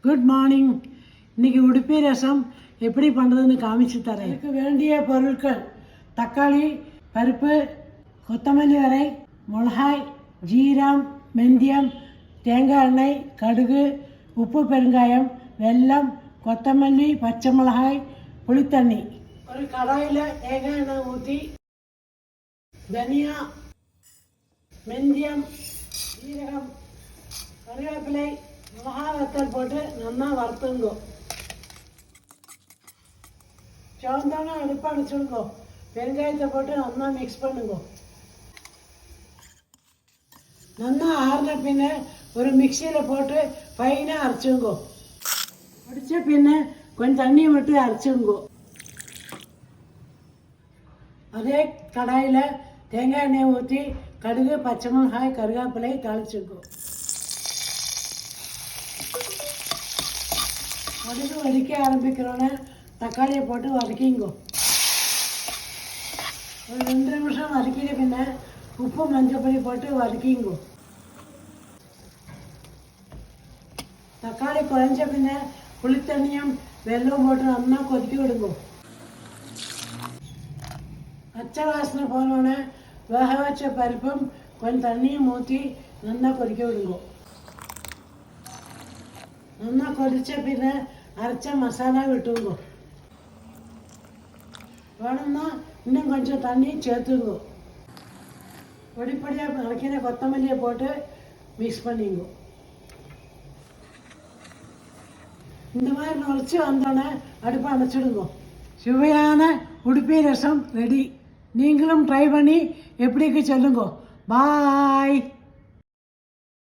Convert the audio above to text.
Good morning. இன்றைக்கி உடுப்பி ரசம் எப்படி பண்ணுறதுன்னு காமிச்சு தரேன். இதுக்கு வேண்டிய பொருட்கள்: தக்காளி, பருப்பு, கொத்தமல்லி வரை, மிளகாய், ஜீரம், வெந்தயம், தேங்காய் எண்ணெய், கடுகு, உப்பு, பெருங்காயம், வெல்லம், கொத்தமல்லி, பச்சை மிளகாய், புளித்தண்ணி. ஒரு கடாயில் தேங்காய் எண்ணெய் ஊற்றி தனியா, வெந்தயம், ஜீரகம், கருவேப்பிலை, மிளகாய் வத்தல் போட்டு நல்லா வறுத்துங்கோ. சோந்தான அடுப்பு அடிச்சுடுங்கோ. பெருங்காயத்தை போட்டு நல்லா மிக்ஸ் பண்ணுங்கோ. நல்லா ஆறின பின்ன ஒரு மிக்சியில் போட்டு ஃபைனாக அரைச்சுங்கோ. அடித்த பின்ன கொஞ்சம் தண்ணி மட்டும் அரைச்சுங்கோ. அதே கடாயில் தேங்காய் எண்ணெய் ஊற்றி கடுகு, பச்சை மிளகாய், கருவேப்பிலை தாளிச்சுங்கோ. கடுகு வதக்க ஆரம்பிக்கிறோன்னே தக்காளியை போட்டு வதக்கிங்கோ. ஒரு 2 நிமிஷம் வதக்கிட்ட பின்ன உப்பு, மஞ்சள் பொடி போட்டு வதக்கிங்கோ. தக்காளி குழஞ்ச பின்ன புளித்தண்ணியும் வெல்லம் போட்டு நல்லா கொதிக்க விடுங்கோ. பச்சை வாசனை போனோடனே வேக வச்ச பருப்பும் கொஞ்சம் தண்ணியும் ஊற்றி நல்லா கொதிக்க விடுங்கோ. நல்லா கொதிச்ச பின்ன அரைச்ச மசாலா விட்டுங்கோ. வேணும்னா இன்னும் கொஞ்சம் தண்ணி சேர்த்துங்கோ. பொடிப்படியாக அரைக்கிற கொத்தமல்லியை போட்டு மிக்ஸ் பண்ணிங்கோ. இந்த மாதிரி நுழைச்சி வந்தோடனே அடுப்பை அணைச்சிடுங்கோ. சுவையான உடுப்பி ரசம் ரெடி. நீங்களும் ட்ரை பண்ணி எப்படிக்கு சொல்லுங்கோ. பாய்.